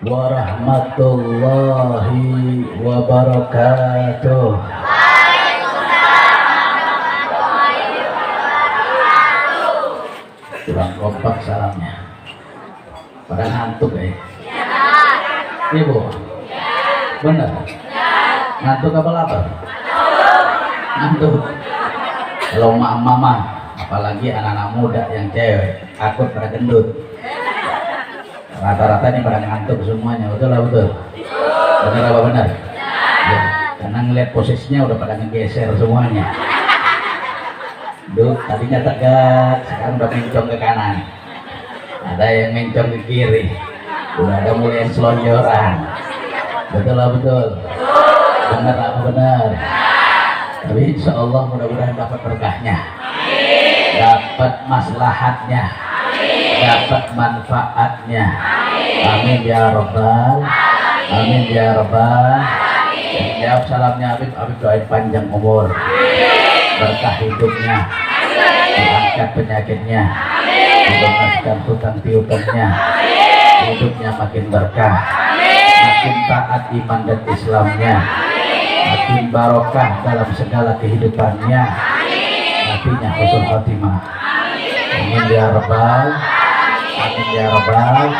warahmatullahi wabarakatuh. Kurang kompak salamnya. Pada ngantuk ya? Iya bu? Bener? Ngantuk apa lapar? Ngantuk. Kalau mama, apalagi anak-anak muda yang cewek, takut pada gendut. Rata-rata ini pada ngantuk semuanya, betul lah betul? Bener apa benar? Ya, karena ngeliat posisinya udah pada ngegeser semuanya. Duh, tadinya tegak, sekarang udah mencong ke kanan. Ada yang mencong ke kiri. Udah ada mulai yang selonjoran. Betul lah betul? Benar apa benar? Tapi insya Allah mudah-mudahan dapat berkahnya, dapat maslahatnya, dapat manfaatnya. Amin ya Rabbal, amin ya Rabbal. Jawab salamnya Habib, Habib doain panjang umur, berkah hidupnya, diangkat penyakitnya, dibebaskan hutang piutangnya, hidupnya makin berkah, makin taat iman dan Islamnya, makin barokah dalam segala kehidupannya, matinya husnul khotimah. Amin ya Rabbal, amin ya Rabbal.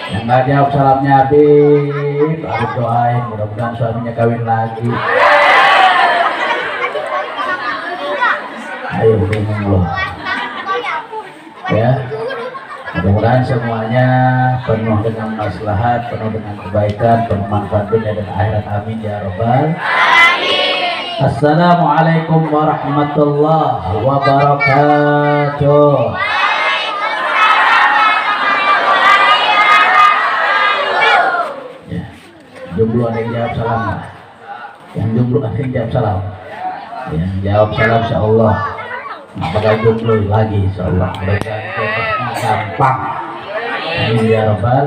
Yang nggak jawab salamnya Habib, Habib doain mudah-mudahan suaminya kawin lagi. Ayo bingung loh ya, mudah-mudahan semuanya penuh dengan maslahat, penuh dengan kebaikan, penuh manfaat dunia dan akhirat. Amin ya Rabbal. Assalamualaikum warahmatullahi wabarakatuh. Ya, jomblo ada yang jawab salam nggak? Yang jomblo ada yang jawab salam? Yang jawab salam insyaallah nggak bakal jomblo lagi insyaallah. Mudah-mudahan gampang. Amin ya Rabbal.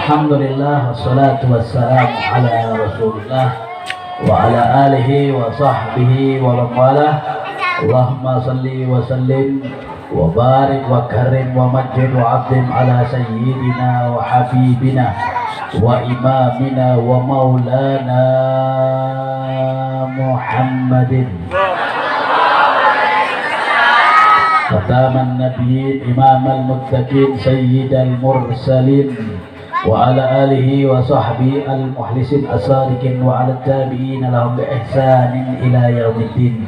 Alhamdulillah wassalatu wassalamu ala Rasulillah wa ala alihi wa sahbihi wa mawalah. Allahumma salli wa sallim wa barik wa karim wa majid wa azim ala sayyidina wa habibina wa imamina wa maulana Muhammadin khataman nabiyyin imamal muttaqin sayyidal mursalin wa ala alihi wa sahbihi al muhlisin asadikin wa ala tabi'in lahum bi ihsanin ila yaumiddin.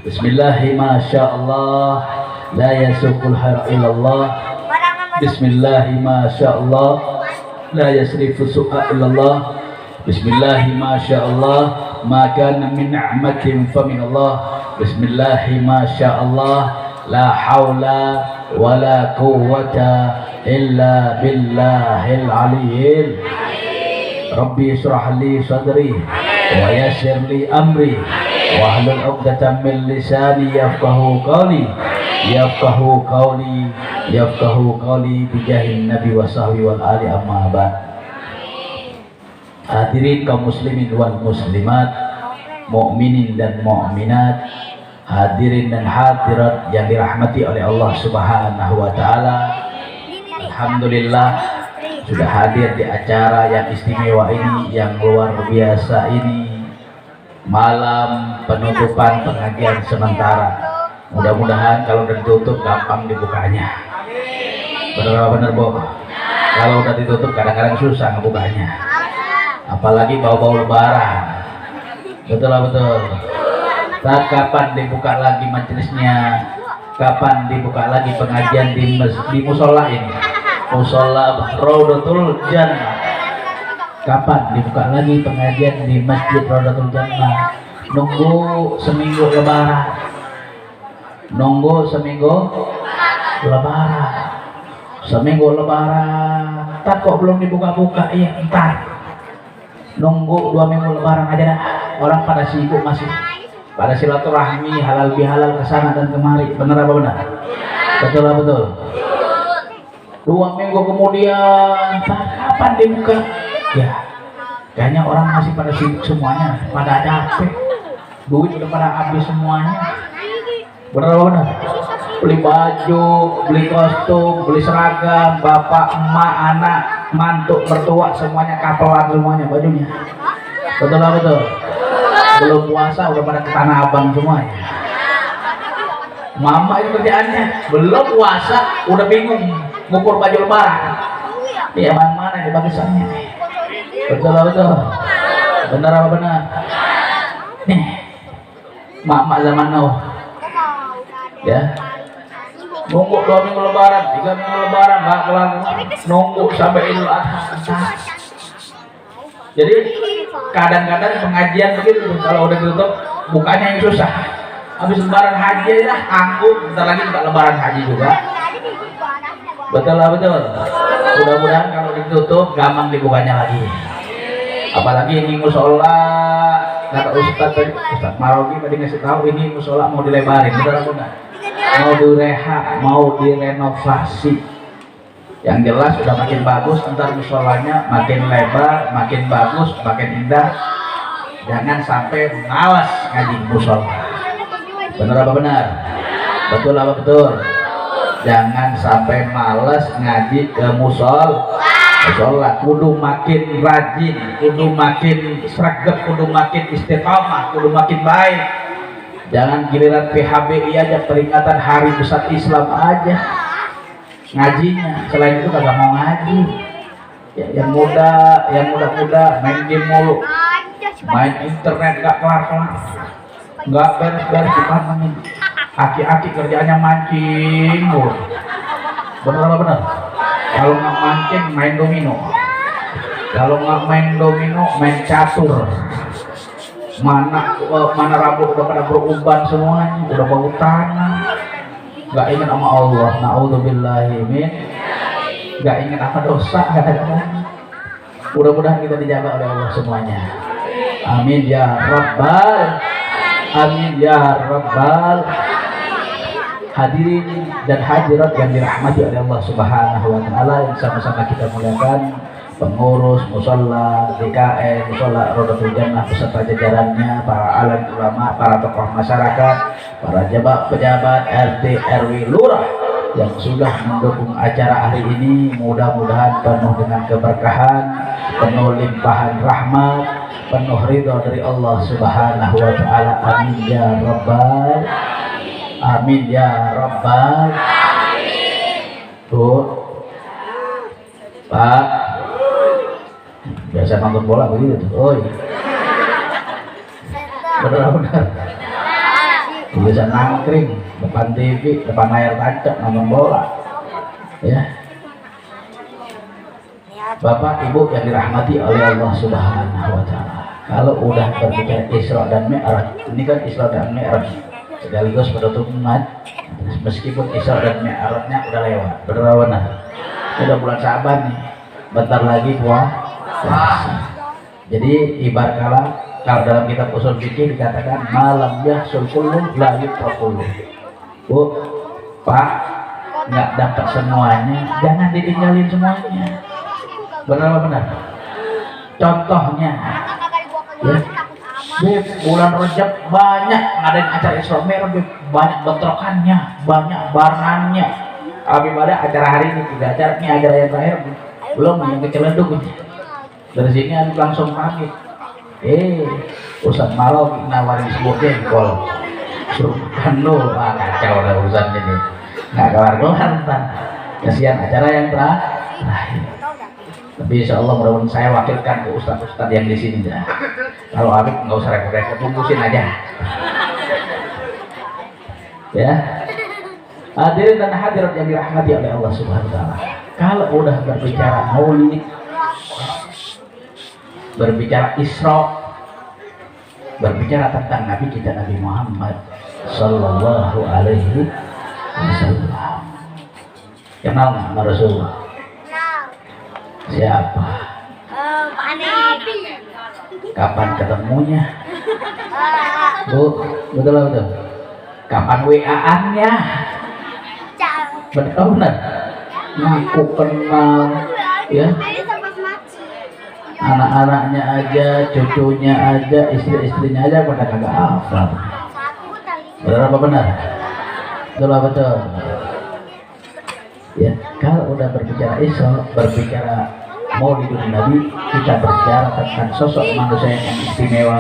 Bismillahi ma sya'allah la yasuqul khair illallah. Bismillahi ma sya'allah la yasrifu su'a illallah. Bismillahi ma sya'allah ma kana min ni'matin fa min Allah. Bismillahi ma sya'allah la haula wa la quwwata illa billahil aliyyil. Rabbi israh li sadri wa yassir li amri wahlul 'uqdatam min lisani yafqahu qawli yafqahu qawli yafqahu qawli bijahin nabi wa sahbi wal ali amma ba'd. Hadirin kaum muslimin wal muslimat, mukminin dan mukminat, hadirin dan hadirat yang dirahmati oleh Allah Subhanahu wa taala. Alhamdulillah sudah hadir di acara yang istimewa ini, yang luar biasa ini, malam penutupan pengajian sementara. Mudah-mudahan kalau udah ditutup gampang dibukanya. Benar-benar Bu. Kalau udah ditutup kadang-kadang susah ngebukanya. Apalagi bau-bau lebaran. Betul lah betul. Saat kapan dibuka lagi majelisnya? Kapan dibuka lagi pengajian di musola ini? Musola Raudatul Jannah. Kapan dibuka lagi pengajian di Masjid Raudatul Jannah? Nunggu seminggu lebaran. Nunggu seminggu lebaran. Seminggu lebaran. Tak kok belum dibuka-buka? Iya, entar. Nunggu 2 minggu lebaran aja dah. Orang pada sibuk masih pada silaturahmi halal bihalal kesana dan kemari. Benar apa benar? Betul lah betul. 2 minggu kemudian kapan dibuka? Ya kayaknya orang masih pada sibuk semuanya, pada capek, duit udah pada habis semuanya. Benar apa benar? Beli baju, beli kostum, beli seragam, bapak, emak, anak, mantuk, mertua semuanya kapelan semuanya bajunya. Betul lah betul. Belum puasa udah pada ke Tanah Abang semuanya. Mama itu kerjaannya belum puasa udah bingung ngukur baju lebaran. Iya mana yang bagusannya? Betul lah betul. Benar apa benar? Nih, mak zaman now, ya. Nunggu 2 minggu lebaran, 3 minggu lebaran, nggak kelar, nunggu sampai Idul Adha. Jadi kadang-kadang pengajian begitu, kalau udah ditutup bukanya yang susah. Habis lebaran haji lah, angkuh, bentar lagi juga lebaran haji juga. Betul lah betul. Mudah-mudahan kalau ditutup gampang dibukanya lagi. Apalagi ini musola, kata Ustaz Marogi tadi ngasih tahu ini musola mau dilebarin, betul benar. Mau direhab, mau direnovasi. Yang jelas sudah makin bagus, ntar musolanya makin lebar, makin bagus, makin indah. Jangan sampai malas ngaji musola. Benar apa benar? Betul apa betul? Jangan sampai malas ngaji ke musola. Musola kudu makin rajin, kudu makin sregep, kudu makin istiqamah, kudu makin baik. Jangan giliran PHBI aja, peringatan Hari Besar Islam aja ngajinya, selain itu kagak mau ngaji. Ya, yang muda main game mulu, main internet gak kelar-kelar, nggak beres-beres dipanen. Aki-aki kerjaannya mancing mulu. Bener apa bener? Kalau nggak mancing main domino, kalau nggak main domino main catur. Mana rambut udah pada beruban semuanya, udah bau tanah, nggak ingat sama Allah. Naudzubillahi min, nggak ingat apa dosa kadang-kadang. Mudah-mudahan kita dijaga oleh Allah semuanya. Amin ya rabbal, amin ya rabbal. Hadirin dan hadirat yang dirahmati oleh Allah Subhanahu wa taala, yang sama-sama kita muliakan pengurus mushola DKN, mushola Rodatul Jannah beserta jajarannya, para alim ulama, para tokoh masyarakat, para pejabat RT RW lurah yang sudah mendukung acara hari ini. Mudah-mudahan penuh dengan keberkahan, penuh limpahan rahmat, penuh ridho dari Allah Subhanahu wa taala. Amin ya rabbal, amin ya rabbal. Tuh Pak, biasa nonton bola begitu tuh. Oi, benar-benar biasa nangkring depan TV, depan layar kaca nonton bola, ya. Bapak Ibu yang dirahmati oleh Allah Subhanahu wa taala, kalau udah berbicara Isra dan Mi'raj, ini kan Isra dan Mi'raj sekaligus penutup umat, meskipun Isra dan Mi'rajnya udah lewat, benar-benar udah bulan Syaban nih, bentar lagi puasa. Jadi ibarat kalau dalam kitab usul fikih dikatakan malam yahsul kullu la yutraqullu. Bu, Pak, nggak dapat semuanya, jangan ditinggalin semuanya. Benar apa benar? Contohnya, ya, bulan Rajab banyak ngadain acara Isra Mi'raj, banyak bentrokannya, banyak barengannya. Pada acara hari ini tidak acara ini, acara yang terakhir belum yang kecelenduk ini. Dari sini aku langsung pamit. Ustaz Malau nawarin sebuah jengkol, suruhkan lo, kacau dah urusan ini, nggak kelar-kelar ntar. Kasihan acara yang terakhir. Tapi insya Allah mudah-mudahan saya wakilkan ke ustaz-ustaz yang di sini dah. Kalau Habib nggak usah repot-repot, tunggusin aja. Ya. Hadirin dan hadirat yang dirahmati oleh Allah Subhanahu wa taala. Kalau udah berbicara Maulid, berbicara Isra, berbicara tentang Nabi kita Nabi Muhammad sallallahu alaihi wasallam. Kenal nggak sama Rasulullah? Siapa? Kapan ketemunya? Bu, betul. Kapan WA-annya? Benar. Ngaku kenal, ya. Anak-anaknya aja, cucunya aja, istri-istrinya aja pada kagak hafal. Benar apa benar? Betul. Ya, kalau udah berbicara Isra, berbicara Maulidun Nabi kita berbicara tentang sosok manusia yang istimewa,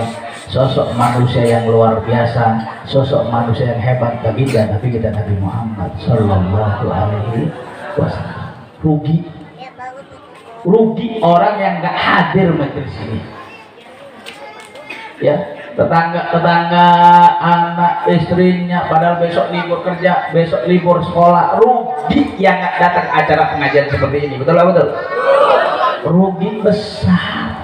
sosok manusia yang luar biasa, sosok manusia yang hebat, baginda Nabi kita Nabi Muhammad Sallallahu Alaihi Wasallam. Rugi orang yang nggak hadir majelis ini. Ya, tetangga, anak, istrinya, padahal besok libur kerja, besok libur sekolah, rugi yang nggak datang acara pengajian seperti ini. Betul lah, betul. Rugi besar.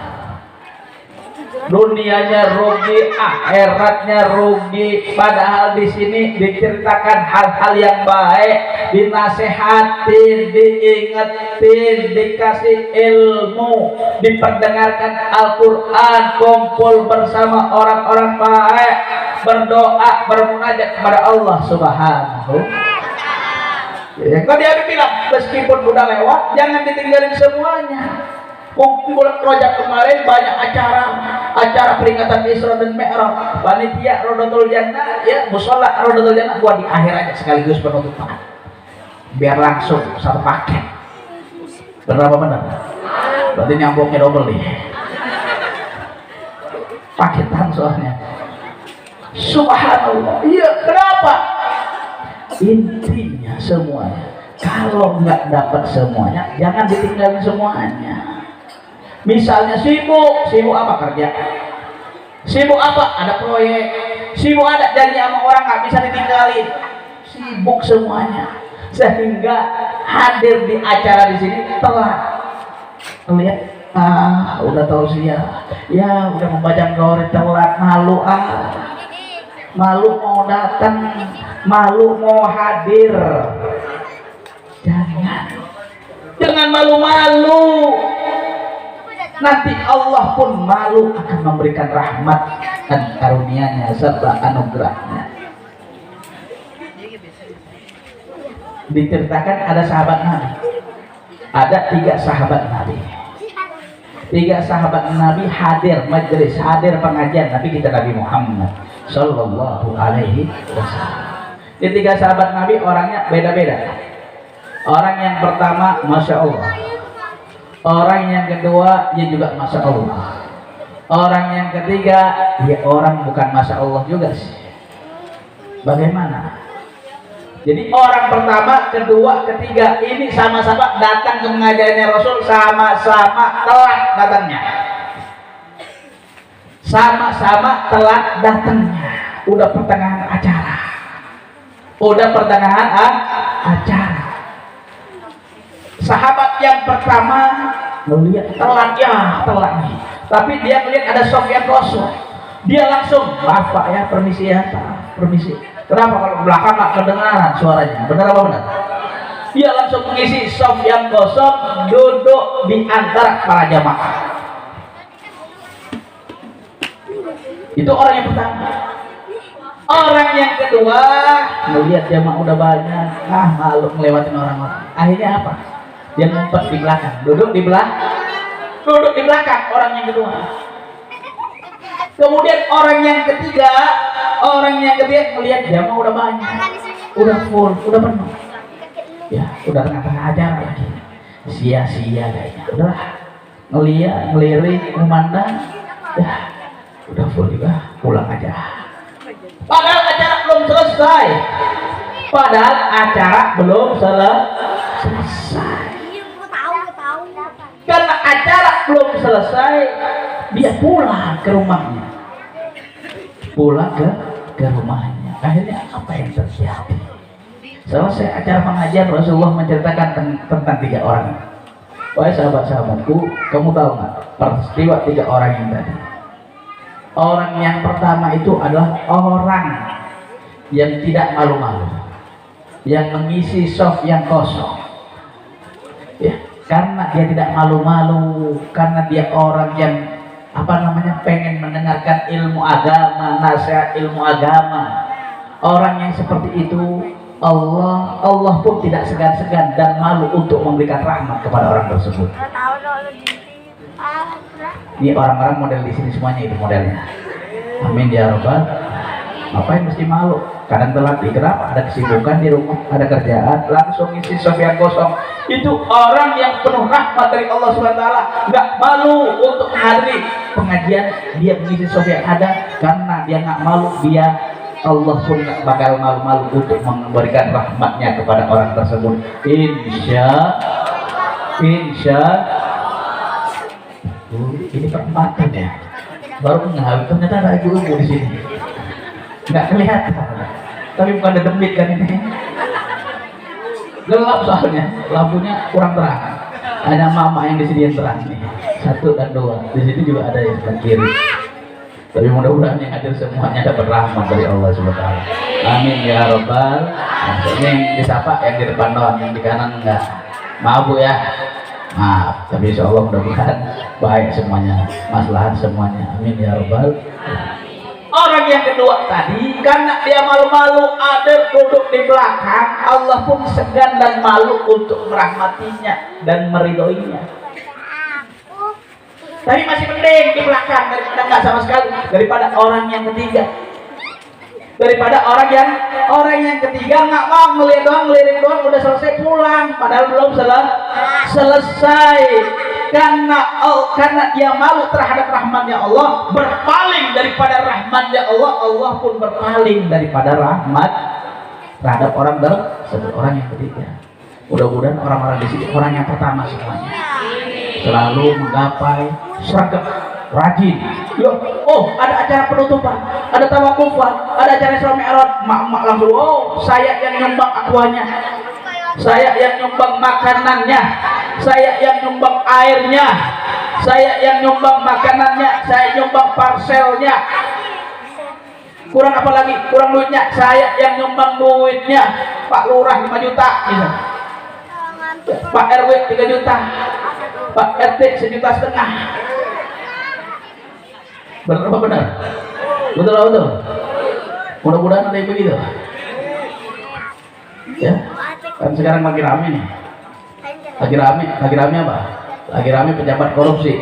Dunianya rugi, akhiratnya rugi. Padahal di sini diceritakan hal-hal yang baik, dinasehatin, diingetin, dikasih ilmu, diperdengarkan Al-Quran, kumpul bersama orang-orang baik, berdoa, bermunajat kepada Allah Subhanahu. Ya, kalau dia bilang meskipun udah lewat, jangan ditinggalin semuanya. Mungkin bulan Rajab kemarin banyak acara peringatan Isra dan Mi'raj, panitia Rodatul Jannah, ya musola Rodatul Jannah buat di akhir aja sekaligus penutupan, biar langsung satu paket. Berapa benar? Berarti nyambungnya double nih, paketan soalnya. Subhanallah. Iya, kenapa? Intinya semuanya, kalau nggak dapat semuanya, jangan ditinggalin semuanya. Misalnya sibuk apa kerja, sibuk apa ada proyek, sibuk ada janji sama orang nggak bisa ditinggalin, sibuk semuanya sehingga hadir di acara di sini telat. Lihat, udah tausiah, ya udah membaca gauri telat, malu mau datang, malu mau hadir. Jangan malu-malu. Nanti Allah pun malu akan memberikan rahmat dan karunia-Nya serta anugerahnya. Diceritakan ada sahabat Nabi, ada 3 sahabat Nabi. 3 sahabat Nabi hadir majelis, hadir pengajian Nabi kita Nabi Muhammad Sallallahu Alaihi Wasallam. Di 3 sahabat Nabi orangnya beda-beda. Orang yang pertama Masya Allah, orang yang kedua ya juga Masya Allah, orang yang ketiga ya orang bukan Masya Allah juga sih. Bagaimana? Jadi orang pertama, kedua, ketiga ini sama-sama datang ke pengajiannya Rasul, sama-sama telat datangnya, sama-sama telat datangnya. Udah pertengahan acara. Sahabat yang pertama melihat telat nih, tapi dia melihat ada soft yang kosong, dia langsung maaf Pak ya, permisi ya Pak, permisi. Kenapa? Kalau belakang nggak kedengaran suaranya, benar apa benar? Dia langsung mengisi soft yang kosong, duduk di antara para jamaah. Itu orang yang pertama. Orang yang kedua melihat jamaah udah banyak, malu ngelewatin orang-orang. Akhirnya apa? Dia ngumpet di belakang, duduk di belakang orang yang kedua. Kemudian orang yang ketiga melihat jamaah udah banyak, udah full, udah penuh. Ya, udah tengah-tengah acara lagi. Sia-sia kayaknya. Udahlah, ngelirik, memandang. Ya, udah full juga, pulang aja. Padahal acara belum selesai. Karena acara belum selesai, dia pulang ke rumahnya. Akhirnya apa yang terjadi? Selesai acara pengajian, Rasulullah menceritakan tentang 3 orang. Wahai sahabat-sahabatku, kamu tahu nggak peristiwa 3 orang yang tadi? Orang yang pertama itu adalah orang yang tidak malu-malu, yang mengisi soft yang kosong. Ya, karena dia tidak malu-malu, karena dia orang yang pengen mendengarkan ilmu agama, nasihat ilmu agama. Orang yang seperti itu Allah pun tidak segan-segan dan malu untuk memberikan rahmat kepada orang tersebut. Ini orang-orang model di sini semuanya itu modelnya. Amin ya Rabbal. Ngapain mesti malu? kadang telat. Kenapa? Ada kesibukan di rumah, ada kerjaan, langsung isi sofian kosong. Itu orang yang penuh rahmat dari Allah SWT, nggak malu untuk menghadiri pengajian, dia mengisi sofian ada karena dia nggak malu. Dia Allah pun nggak bakal malu-malu untuk memberikan rahmatnya kepada orang tersebut. Insya ini perempatan ya, baru nggak ternyata ada ibu-ibu di sini, nggak kelihatan, tapi bukan ada demit kan ini, gelap soalnya, lampunya kurang terang. Ada mama yang di sini yang terang nih, 1 dan 2, di sini juga ada yang sebelah kiri. Tapi mudah-mudahan yang hadir semuanya dapat rahmat dari Allah SWT. Amin ya robbal. Ini yang disapa yang di depan doang, yang di kanan enggak. Maaf Bu ya, maaf. Tapi insya Allah mudah-mudahan baik semuanya, maslahat semuanya. Amin ya robbal. Orang yang kedua tadi, karena dia malu-malu ada duduk di belakang, Allah pun segan dan malu untuk merahmatinya dan meridhoinya. Tapi masih mending di belakang daripada nggak sama sekali, daripada orang yang ketiga, daripada orang yang ketiga nggak mau ngelirik doang udah selesai pulang, padahal belum selesai. Karena dia malu terhadap rahmatnya Allah, berpaling daripada rahmatnya Allah, Allah pun berpaling daripada rahmat terhadap orang tersebut, orang yang ketiga. Mudah-mudahan orang-orang di sini orang yang pertama semuanya selalu menggapai seragam rajin. Oh, ada acara penutupan, ada tawakufan, ada acara Isra Mi'raj, mak langsung, oh saya yang nyumbang aquanya, saya yang nyumbang makanannya, saya yang nyumbang airnya, saya yang nyumbang makanannya, saya nyumbang parselnya. Kurang apa lagi? Kurang duitnya, saya yang nyumbang duitnya. Pak Lurah 5 juta misalnya, Pak RW 3 juta, Pak RT 1,5 juta. Benar apa benar? Betul. Mudah-mudahan ada yang begitu. Ya, kan sekarang lagi rame nih. Lagi rame apa? Lagi rame pejabat korupsi.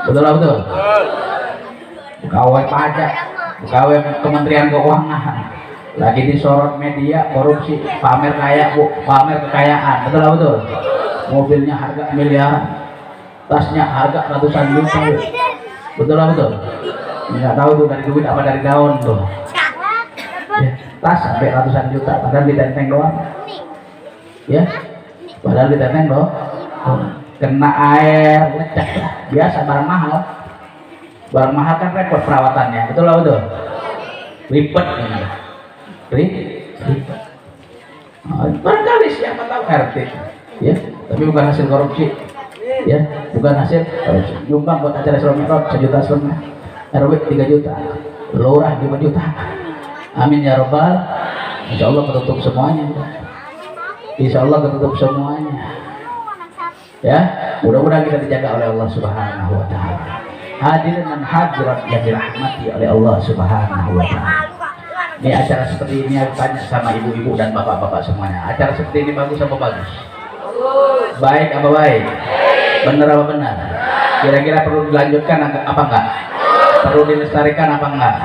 Betul. Pegawai pajak, pegawai Kementerian Keuangan, lagi disorot media korupsi, pamer kekayaan. Betul. Mobilnya harga miliaran, tasnya harga ratusan juta. Betul. Nggak tahu tuh dari duit apa dari daun tuh. Ya, tas sampai ratusan juta, padahal ditenteng doang. Ya, padahal ditenteng doang. Kena air, lecek lah. Biasa barang mahal. Barang mahal kan repot perawatannya. Betul. Ribet ini. Ribet. Barangkali siapa tahu RT. Ya, tapi bukan hasil korupsi. Ya, bukan hasil korupsi. Nyumbang buat acara Isra Mi'raj 1,5 juta, RW 3 juta, Lurah 5 juta. Amin ya robbal. Insya Allah ketutup semuanya. Insya Allah ketutup semuanya. Ya, mudah-mudahan kita dijaga oleh Allah Subhanahu wa Ta'ala. Hadirin dan hadirat yang dirahmati oleh Allah Subhanahu wa Ta'ala. Ini acara seperti ini aku tanya sama ibu-ibu dan bapak-bapak semuanya. Acara seperti ini bagus apa bagus? Baik apa baik? Benar apa benar? Kira-kira perlu dilanjutkan apa enggak? Perlu dilestarikan apa enggak?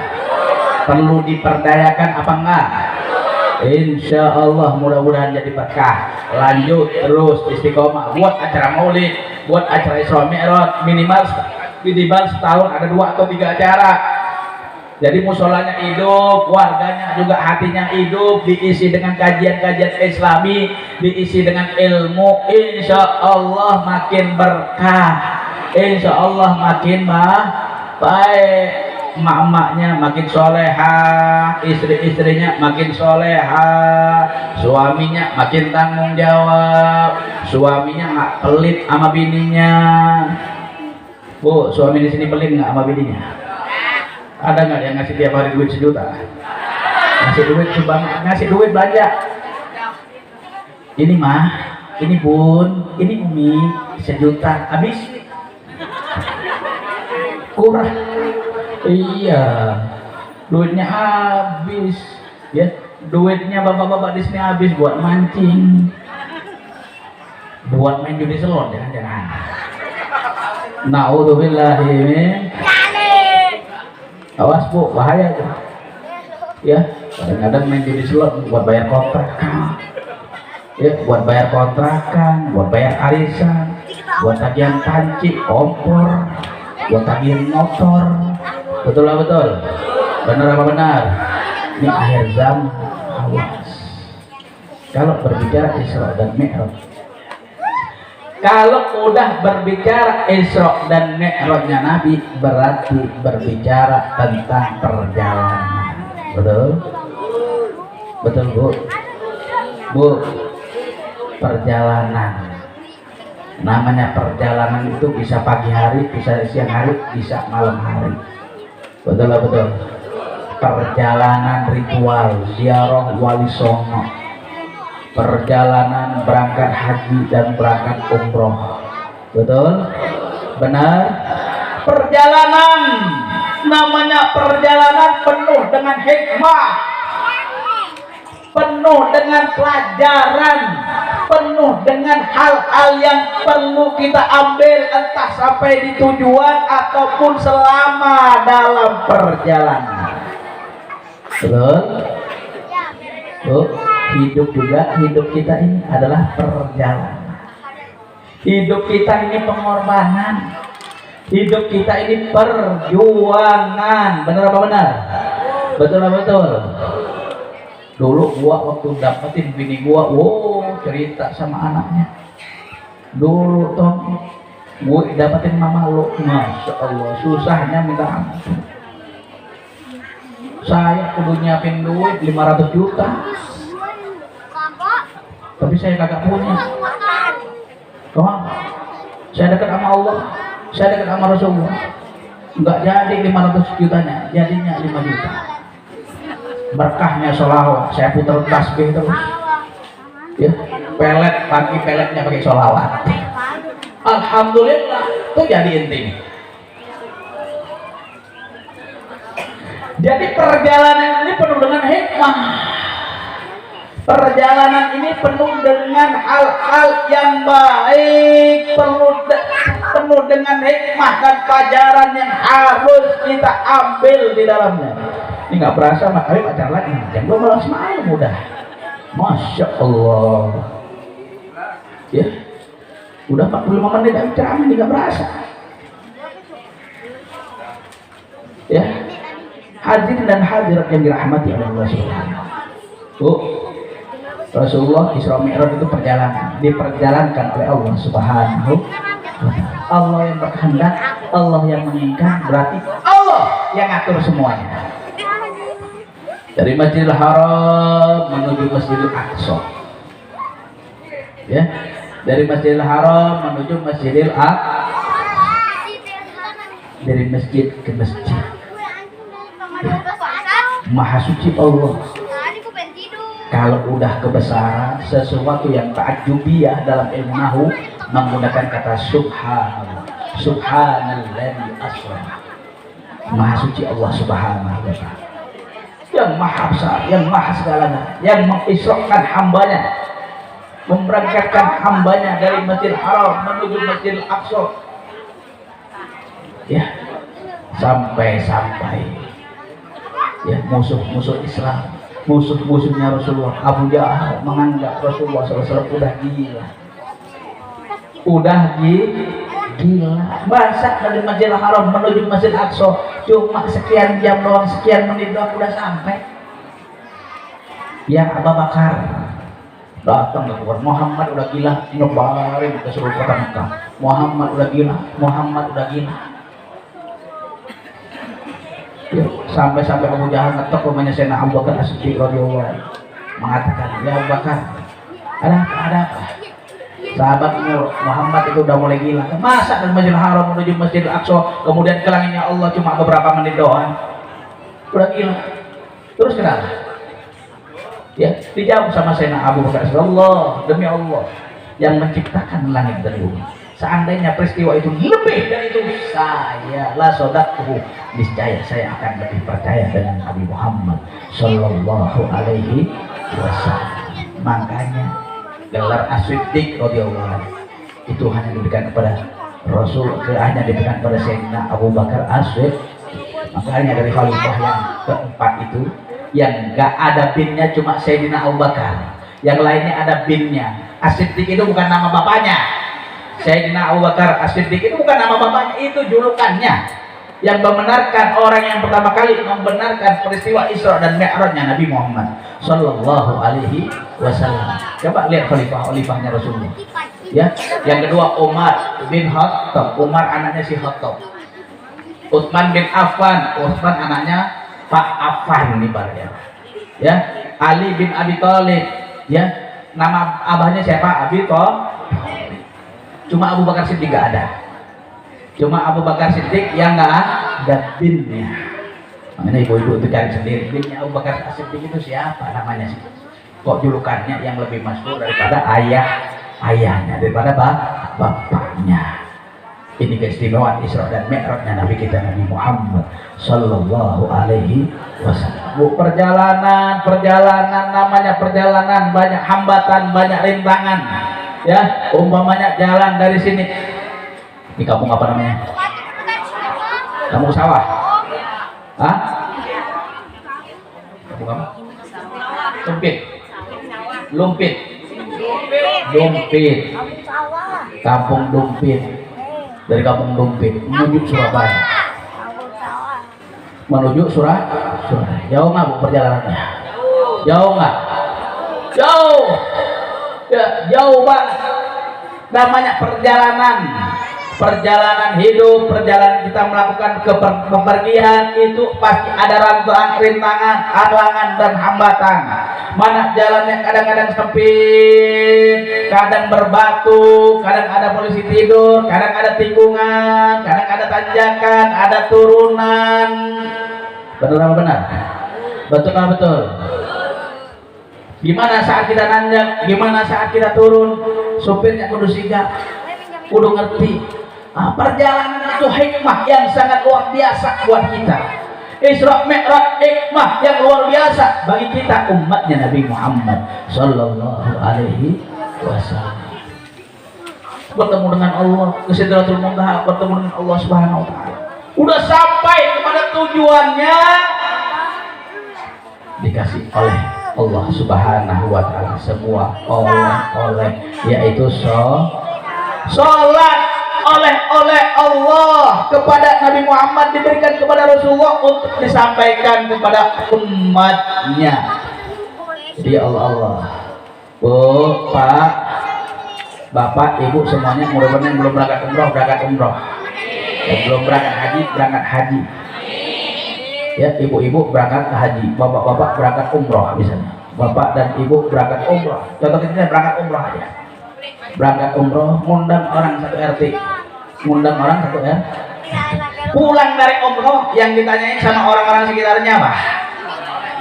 Perlu diperdayakan apa enggak? Insya Allah mudah-mudahan jadi berkah. Lanjut terus istiqomah, buat acara maulid, buat acara Isra Mi'raj, minimal setahun ada 2 atau 3 acara. Jadi musolanya hidup, warganya juga hatinya hidup, diisi dengan kajian-kajian Islami, diisi dengan ilmu. Insya Allah makin berkah, insya Allah makin baik. Emak-emaknya makin soleha, istri-istrinya makin soleha, suaminya makin tanggung jawab, suaminya nggak pelit sama bininya. Bu, suami di sini pelit nggak sama bininya? Ada nggak yang ngasih tiap hari duit 1 juta? Ngasih duit belanja. Ini mah, ini bun, ini umi 1 juta habis. Kurang. Iya, duitnya habis, ya. Duitnya bapak-bapak di sini habis buat mancing, buat main judi slot, jangan. Naudzubillahi min. Awas bu, bahaya tuh. Ya, Kadang-kadang main judi slot buat bayar kontrakan, ya, buat bayar kontrakan, buat bayar arisan, buat tagihan panci, kompor, buat tagihan motor. Betul lah betul. Benar apa benar? Ini akhir zaman. Awas. Kalau berbicara Isra dan Mi'raj, kalau udah berbicara Isra dan Mi'rajnya Nabi, berarti berbicara tentang perjalanan. Betul? Betul Bu? Bu, perjalanan. Namanya perjalanan itu bisa pagi hari, bisa siang hari, bisa malam hari. Betul lah betul. Perjalanan ritual ziarah wali songo, perjalanan berangkat haji dan berangkat umroh. Betul? Benar? Perjalanan, namanya perjalanan penuh dengan hikmah, penuh dengan pelajaran, penuh dengan hal-hal yang perlu kita ambil entah sampai di tujuan ataupun selama dalam perjalanan. Betul? Tuh, hidup juga, hidup kita ini adalah perjalanan. Hidup kita ini pengorbanan. Hidup kita ini perjuangan. Benar apa benar? Betul apa betul? Dulu gua waktu dapetin bini gua, wow, cerita sama anaknya. Dulu toh, gua dapetin mama lo, masya Allah, susahnya minta ampun. Saya kudu nyiapin duit 500 juta, tapi saya kagak punya. Doang. Saya dekat sama Allah, saya dekat sama Rasulullah. Enggak jadi 500 jutanya, jadinya 5 juta. Berkahnya sholawat, saya putar tasbih terus. Ya, pelet pagi peletnya pakai sholawat. Alhamdulillah, itu jadi inti. Jadi perjalanan ini penuh dengan hikmah. Perjalanan ini penuh dengan hal-hal yang baik, penuh dengan hikmah dan pelajaran yang harus kita ambil di dalamnya. Ini nggak berasa, makanya pacar lagi. Jam 12 malam udah. Masya Allah. Ya, udah 45 menit dari ceramah, ini nggak berasa. Ya. Hadirin dan hadirat yang dirahmati oleh Allah Subhanahu. Rasulullah Isra Mi'raj itu perjalanan, diperjalankan oleh Allah Subhanahu. Allah yang berkehendak, Allah yang menginginkan, berarti Allah yang atur semuanya. Dari Masjidil Haram menuju Masjidil Aqsa. Ya, dari Masjidil Haram menuju Masjidil Aqsa. Dari masjid ke masjid. Maha suci Allah. Kalau udah kebesaran, sesuatu yang ta'ajubiyah dalam ilmu nahu menggunakan kata subhanallah. Subhanalladzi asra. Maha suci Allah Subhanahu wa ta'ala. Yang maha besar, yang maha segalanya, yang mengisrakan hambanya, memberangkatkan hambanya dari Masjidil Haram menuju Masjidil Aqsa. Ya, sampai ya, musuh-musuh Islam, musuh-musuhnya Rasulullah, Abu Jahal menganggap Rasulullah SAW udah gila, gila. Masa dari Masjidil Haram menuju Masjid Aqsa cuma sekian jam doang, sekian menit doang udah sampai. Ya, Abu Bakar datang ke Muhammad udah gila, nyebarin ke seluruh kota Mekah. Muhammad udah gila, Muhammad udah gila. Ya, sampai Abu Jahal ngetok rumahnya Sayyidina Abu Bakar As-Siddiq radhiyallahu anhu, mengatakan, ya Abu Bakar, ada apa? Sahabat Muhammad itu udah mulai gila. Masa dari Masjidil Haram menuju Masjidil Aqsa kemudian ke langitnya Allah cuma beberapa menit doang, udah gila. Terus kenapa? Ya, dijawab sama Sayyidina Abu Bakar, Allah, demi Allah yang menciptakan langit dan bumi, seandainya peristiwa itu lebih dari itu, saya la sodaqtuhu, niscaya saya akan lebih percaya dengan Nabi Muhammad Sallallahu Alaihi Wasallam. Makanya gelar As-Siddiq radhiyallahu anhu itu hanya diberikan kepada Rasul, hanya diberikan kepada Sayyidina Abu Bakar As-Siddiq. Makanya dari khalifah yang keempat itu yang nggak ada binnya cuma Sayyidina Abu Bakar, yang lainnya ada binnya. As-Siddiq itu bukan nama bapaknya. Sayyidina Abu Bakar As-Siddiq itu bukan nama bapaknya, itu julukannya. Yang membenarkan, orang yang pertama kali membenarkan peristiwa Isra dan Mi'rajnya Nabi Muhammad Sallallahu Alaihi Wasallam. Coba lihat khalifahnya Rasulullah. Ya, yang kedua Umar bin Khattab, Umar anaknya si Khattab. Utsman bin Affan, Utsman anaknya Pak Affan nih ya. Ya, Ali bin Abi Thalib, ya. Nama abahnya siapa? Abi Thalib. Cuma Abu Bakar Siddiq nggak ada. Cuma Abu Bakar Siddiq yang nggak ada binnya. Makanya ibu-ibu itu cari sendiri binnya Abu Bakar Siddiq itu siapa namanya sih? Kok julukannya yang lebih masyhur daripada ayahnya, daripada bapaknya. Ini keistimewaan Isra dan Mi'rajnya Nabi kita Nabi Muhammad Sallallahu Alaihi Wasallam. Bu, perjalanan namanya perjalanan, banyak hambatan, banyak rintangan. Ya, umpamanya jalan dari sini. Di kampung apa namanya? Kampung sawah. Hah? Kampung apa? Lumpit. Kampung Dumpit. Dari Kampung Dumpit menuju Surabaya. Menuju Surabaya. Jauh nggak bu perjalanannya? Jauh nggak? Jauh. Ya, jauh banget. Namanya perjalanan hidup, perjalanan kita melakukan kepergian itu pasti ada rintangan, halangan dan hambatan. Mana jalannya kadang-kadang sempit, kadang berbatu, kadang ada polisi tidur, kadang ada tikungan, kadang ada tanjakan, ada turunan. Betul apa benar? Betul apa betul? Gimana saat kita nanjak, gimana saat kita turun? Sopirnya kudu sigap, kudu ngerti. Perjalanan itu hikmah yang sangat luar biasa buat kita. Isra Mi'raj hikmah yang luar biasa bagi kita umatnya Nabi Muhammad Sallallahu Alaihi Wasallam. Bertemu dengan Allah, ke Sidratul Muntaha, bertemu dengan Allah Subhanahu Wa Taala. Udah sampai kepada tujuannya, dikasih oleh Allah Subhanahu Wa Taala semua oleh yaitu sholat oleh Allah kepada Nabi Muhammad, diberikan kepada Rasulullah untuk disampaikan kepada umatnya. Jadi Allah, Bu, Pak, Bapak, Ibu semuanya mudah-mudahan belum berangkat umroh, yang belum berangkat haji. Ya, ibu-ibu berangkat haji, bapak-bapak berangkat umroh misalnya. Bapak dan ibu berangkat umroh. Contoh kita berangkat umroh aja. Berangkat umroh, ngundang orang satu RT. Pulang dari umroh yang ditanyain sama orang-orang sekitarnya apa?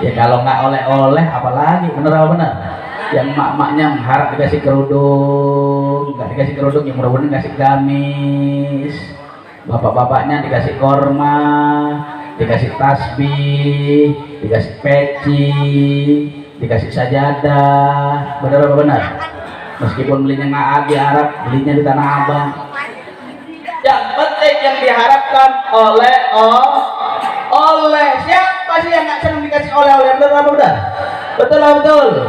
Ya kalau nggak oleh-oleh apalagi, bener apa bener? Yang mak-maknya mengharap dikasih kerudung, nggak dikasih kerudung, yang mudah-mudahan dikasih gamis. Bapak-bapaknya dikasih korma, dikasih tasbih, dikasih peci, dikasih sajadah. Bener apa benar? Meskipun belinya nggak di Arab, belinya di Tanah Abang. Yang penting yang diharapkan oleh siapa sih yang nggak senang dikasih oleh-oleh? Betul apa benar? Betul apa betul?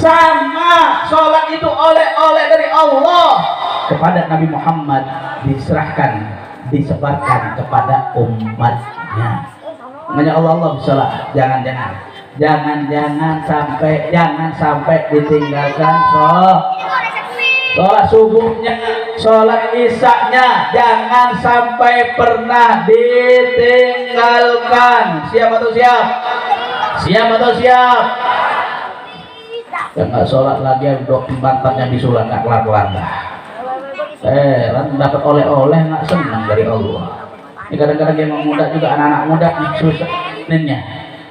Sama, sholat itu oleh-oleh dari Allah kepada Nabi Muhammad, disebarkan kepada umatnya. Makanya Allah sholat, jangan sampai ditinggalkan sholat subuhnya, sholat isya-nya, jangan sampai pernah ditinggalkan. Siap atau siap? Siap atau siap? Yang nggak sholat lagi, dok bantatnya disulat nggak kelar-kelar dah. Dapat oleh-oleh nggak senang dari Allah. Ini kadang-kadang yang muda juga, anak-anak muda nih susah ninnya.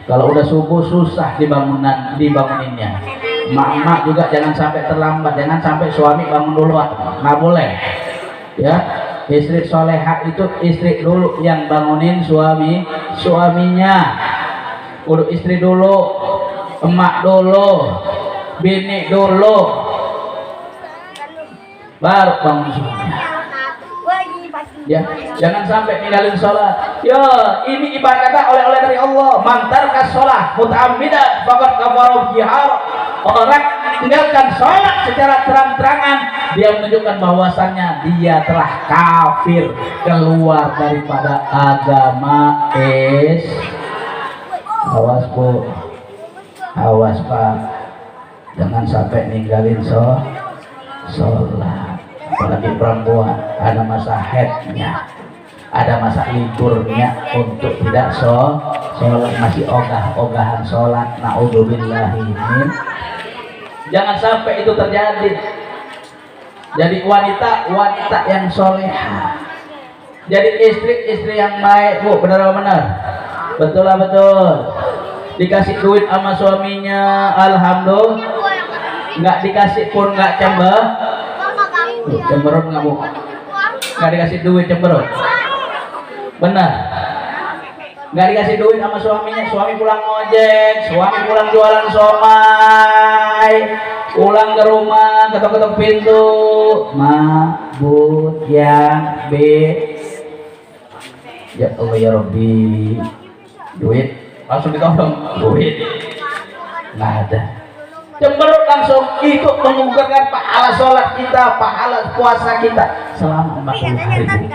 Kalau udah subuh susah dibanguninnya. Mak-mak juga jangan sampai terlambat, jangan sampai suami bangun duluan, nggak boleh. Ya, istri soleha itu istri dulu yang bangunin suaminya. Udah istri dulu, emak dulu, bini dulu, baru bangun suaminya. Ya, jangan sampai ninggalin sholat. Ya, ini ibarat kata oleh-oleh dari Allah. Man taraka shalah muta'ammidan faqad kafara bihar. Orang meninggalkan sholat secara terang-terangan, dia menunjukkan bahwasannya dia telah kafir, keluar daripada agama Awas bu, awas pak, jangan sampai ninggalin sholat. Apalagi perempuan, ada masa haidnya, ada masa liburnya untuk tidak sholat, masih ogah-ogahan sholat. Naudzubillahi min. Jangan sampai itu terjadi. Jadi wanita yang soleha, jadi istri yang baik bu, benar benar, betul lah betul. Dikasih duit sama suaminya, alhamdulillah. Nggak dikasih pun nggak cemberut nggak bu? Nggak dikasih duit cemberut, benar. Nggak dikasih duit sama suaminya, suami pulang ngojek, suami pulang jualan somai, pulang ke rumah ketok-ketok pintu, mabut yang ya Allah ya Rabbi, duit langsung ditolong, duit nggak ada. Cemberut langsung ikut menggugurkan pahala sholat kita, pahala puasa kita selama 40 hari bu.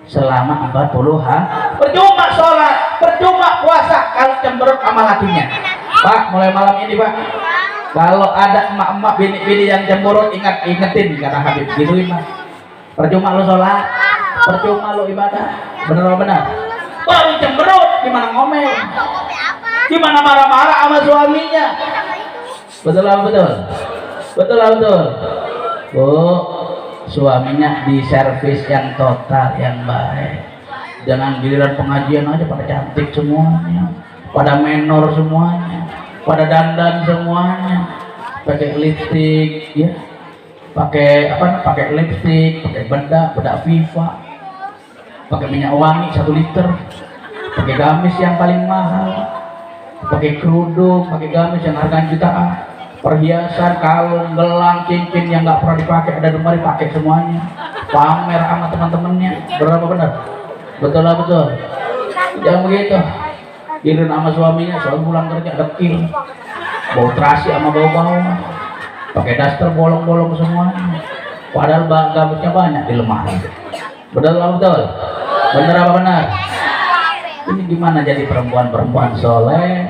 Selama 40 hari percuma sholat, percuma puasa kalau cemberut sama lakinya. Pak, mulai malam ini pak, kalau ada emak-emak bini-bini yang cemberut, ingetin kata Habib gitu mas. Percuma lo sholat, percuma lo ibadah, benar-benar. Baru cemberut gimana ngomel, gimana marah-marah sama suaminya. Betul lah betul, betul lah betul. Bu, suaminya di servis yang total yang baik. Jangan giliran pengajian aja pada cantik semuanya, pada menor semuanya, pada dandan semuanya, pakai lipstik ya, pakai apa? Pakai lipstik, pakai bedak Viva, pakai minyak wangi 1 liter, pakai gamis yang paling mahal, pakai kerudung, pakai gamis yang harganya jutaan, perhiasan, kalung, gelang, cincin yang nggak pernah dipakai ada lemari pakai semuanya, pamer sama teman-temannya. Berapa benar? Betul lah betul. Jangan begitu. Giliran sama suaminya, suami pulang kerja dekil, bau terasi sama bau-bau, pakai daster bolong-bolong semuanya, padahal gabusnya banyak di lemari. Betul lah betul. Benar apa benar? Ini gimana jadi perempuan soleh,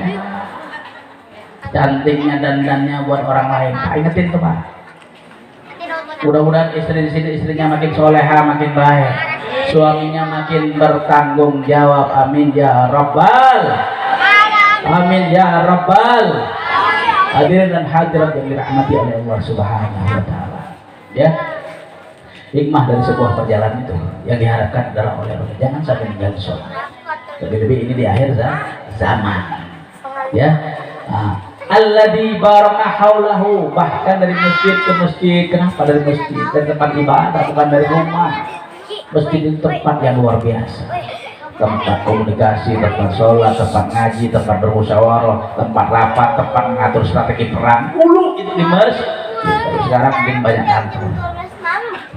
cantiknya dandannya buat orang lain. Pak, ingetin tuh pak. Mudah-mudahan istri di sini istrinya makin soleha, makin baik, suaminya makin bertanggung jawab. Amin ya rabbal, amin ya rabbal. Hadirin dan hadirat yang dirahmati oleh Allah Subhanahu wa taala. Ya. Hikmah dari sebuah perjalanan itu yang diharapkan adalah oleh-oleh jangan sampai meninggalkan sholat. Lebih-lebih ini di akhir zaman. Ya. Alladzi barakna haulahu, bahkan dari masjid ke masjid. Kenapa dari masjid? Dari tempat ibadah, bukan dari rumah. Masjid itu tempat yang luar biasa, tempat komunikasi, tempat sholat, tempat ngaji, tempat bermusyawarah, tempat rapat, tempat mengatur strategi perang. Dulu itu di masjid. Tapi sekarang mungkin banyak kantor.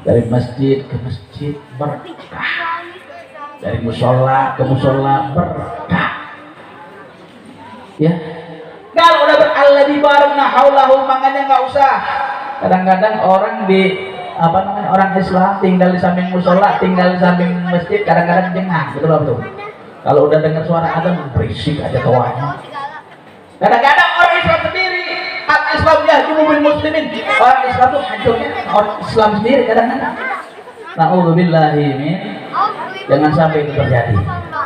Dari masjid ke masjid berkah, dari musola ke musola berkah. Ya. Kalau udah beralladzi barakna haulahu, makanya nggak usah. Kadang-kadang orang di orang Islam tinggal di samping musola, tinggal di samping masjid, kadang-kadang jengah, betul betul. Kalau udah dengar suara adzan berisik aja tawanya. Kadang-kadang orang Islam sendiri, Islam ya jumul muslimin, orang Islam tuh hancurnya orang Islam sendiri kadang-kadang. Naudzubillahi min. Jangan sampai itu terjadi.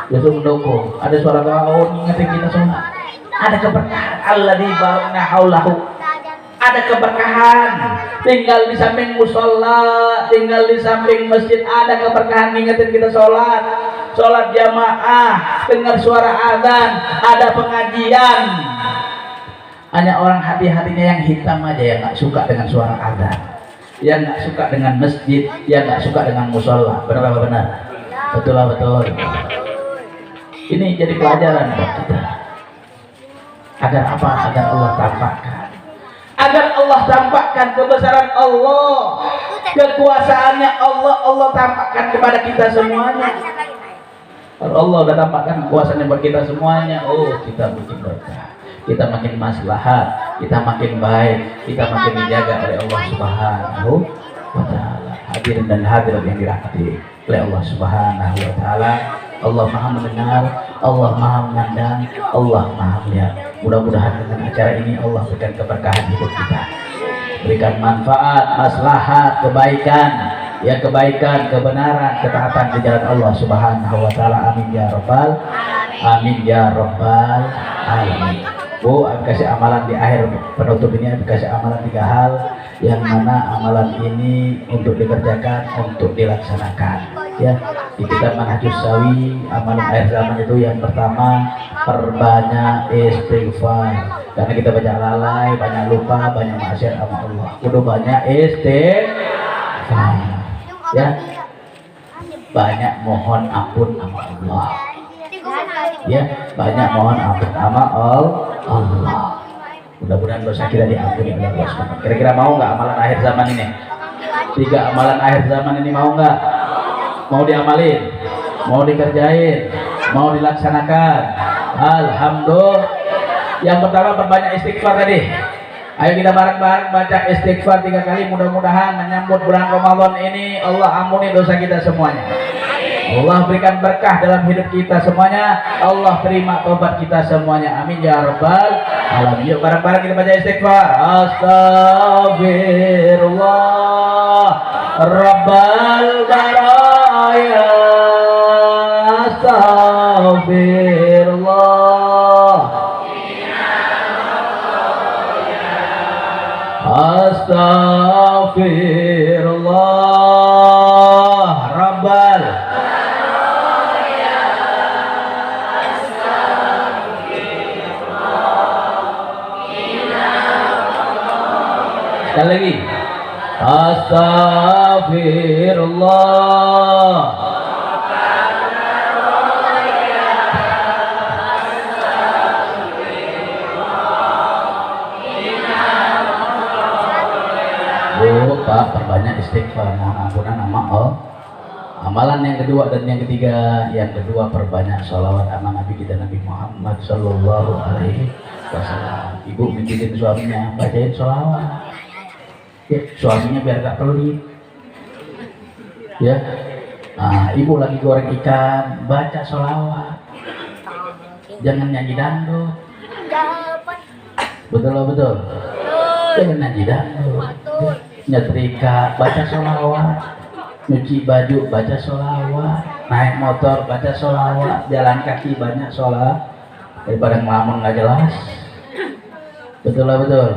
Justru mendukung. Ada suara doa, ngingetin kita semua. Ada keberkahan alladzi barakna haulahu. Ada keberkahan tinggal di samping musola, tinggal di samping masjid, ada keberkahan ngingetin kita sholat jamaah, dengar suara adzan, ada pengajian. Hanya orang hati-hatinya yang hitam aja yang nggak suka dengan suara adzan, yang nggak suka dengan masjid, yang nggak suka dengan musola. Benar apa benar? Betul lah betul. Ini jadi pelajaran buat kita. Agar apa? Agar Allah tampakkan. Agar Allah tampakkan kebesaran Allah, kekuasaannya Allah tampakkan kepada kita semuanya. Kalau Allah udah tampakkan kuasanya buat kita semuanya, oh kita makin berkah, kita makin maslahat, kita makin baik, kita makin dijaga oleh Allah Subhanahu wa Ta'ala. Hadirin dan hadirat yang dirahmati oleh Allah Subhanahu wa Ta'ala, Allah Maha mendengar, Allah Maha memandang, Allah Maha melihat. Mudah-mudahan dengan acara ini Allah berikan keberkahan hidup kita, berikan manfaat, maslahat, kebaikan, ya kebaikan, kebenaran, ketaatan di jalan Allah Subhanahu wa Ta'ala. Amin ya rabbal amin ya rabbal alamin. Bu, aku kasih amalan di akhir penutup ini, aku kasih amalan 3 hal, yang mana amalan ini untuk dikerjakan, untuk dilaksanakan. Ya, di kitab Manhajus Sawi, amalan akhir zaman itu yang pertama, perbanyak istighfar. Karena kita banyak lalai, banyak lupa, banyak maksiat sama Allah. Kudu banyak istighfar. Ya, banyak mohon ampun sama Allah. Ya, banyak mohon ampun sama Allah. Mudah-mudahan dosa kita diampuni oleh Allah SWT. Kira-kira mau nggak amalan akhir zaman ini? 3 amalan akhir zaman ini mau nggak? Mau diamalin? Mau dikerjain? Mau dilaksanakan? Alhamdulillah. Yang pertama perbanyak istighfar tadi. Ayo kita bareng-bareng baca istighfar 3 kali. Mudah-mudahan menyambut bulan Ramadan ini Allah ampuni dosa kita semuanya. Allah berikan berkah dalam hidup kita semuanya. Allah terima tobat kita semuanya. Amin ya rabbal alamin. Yuk bareng-bareng kita baca istighfar. Astagfirullah rabbal baraya. Astagfirullah. Astagfirullah rabbal. Sekali lagi. Astagfirullah. Bu, Pak, perbanyak istighfar, mohon ampunan sama Allah. Amalan yang kedua dan yang ketiga, yang kedua perbanyak sholawat sama Nabi kita Nabi Muhammad Sallallahu Alaihi Wasallam. Ibu mikirin suaminya, bacain sholawat. Ya, suaminya biar gak pelit. Ya, nah, ibu lagi goreng ikan, baca sholawat. Jangan nyanyi dangdut. Betul. Jangan nyanyi dangdut. Nyetrika, baca sholawat. Nyuci baju, baca sholawat. Naik motor, baca sholawat. Jalan kaki, banyak sholawat. Daripada ngelamun nggak jelas. Betul.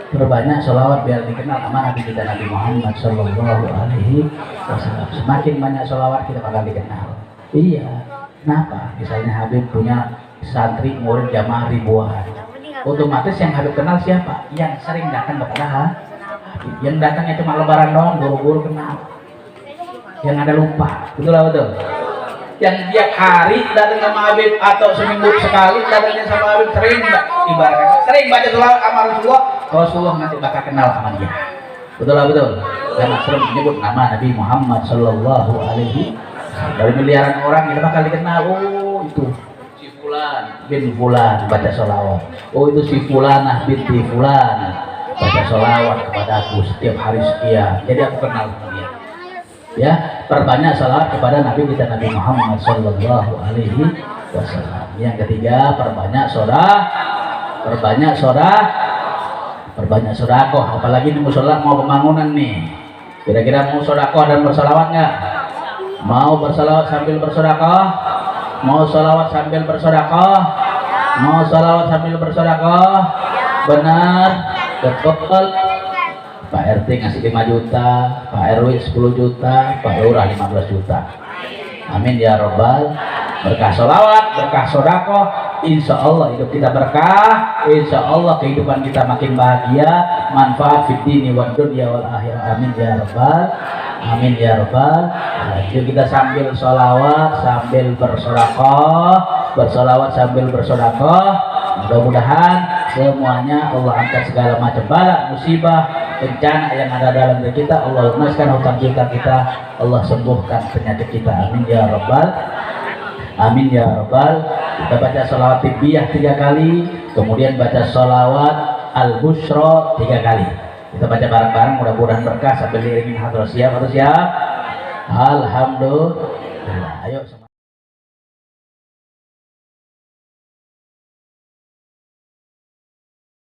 Perbanyak sholawat biar dikenal sama Nabi kita Nabi Muhammad Sallallahu Alaihi Wasallam. Semakin banyak sholawat kita bakal dikenal. Iya. Kenapa? Misalnya Habib punya santri murid jamaah ribuan. Otomatis yang Habib kenal siapa? Yang sering datang kepada Habib. Yang datangnya cuma lebaran doang, guru-guru kenal. Yang ada lupa. Betul. Yang tiap hari datang sama Habib atau seminggu sekali datangnya sama Habib sering ibaratnya sering baca sholawat sama Rasulullah nanti bakal kenal sama dia. Betul. Karena sering menyebut nama Nabi Muhammad Sallallahu Alaihi Wasallam. Dari miliaran orang kita bakal dikenal. Oh itu si Fulan bin Fulan baca sholawat. Oh itu si Fulanah binti Fulan baca sholawat kepadaku setiap hari sekian. Jadi aku kenal sama dia. Ya, perbanyak sholawat kepada Nabi kita Nabi Muhammad Sallallahu Alaihi Wasallam. Yang ketiga perbanyak sodakoh. Apalagi di musola mau pembangunan nih. Kira-kira mau sodakoh dan bersolawat nggak? Mau bersolawat sambil bersodakoh? Mau solawat sambil bersodakoh? Mau solawat sambil bersodakoh? Benar, betul. Pak RT ngasih 5 juta, Pak RW 10 juta, Pak Lurah 15 juta. Amin ya robbal. Berkah sholawat, berkah sodakoh, insya Allah hidup kita berkah, insya Allah kehidupan kita makin bahagia, manfaat fid dini wad dunya wal akhirah. Amin ya robbal. Amin ya robbal. Yuk kita sambil sholawat, sambil bersodakoh, bersolawat sambil bersodakoh. Mudah-mudahan semuanya Allah angkat segala macam bala, musibah, bencana yang ada dalam diri kita. Allah lunaskan hutang piutang kita, Allah sembuhkan penyakit kita. Amin ya rabbal Amin ya rabbal. Kita baca sholawat tibbiyah 3 kali, kemudian baca sholawat al-busyra 3 kali. Kita baca bareng-bareng, mudah-mudahan berkah sambil diiringin hadroh. Siap atau siap? Alhamdulillah.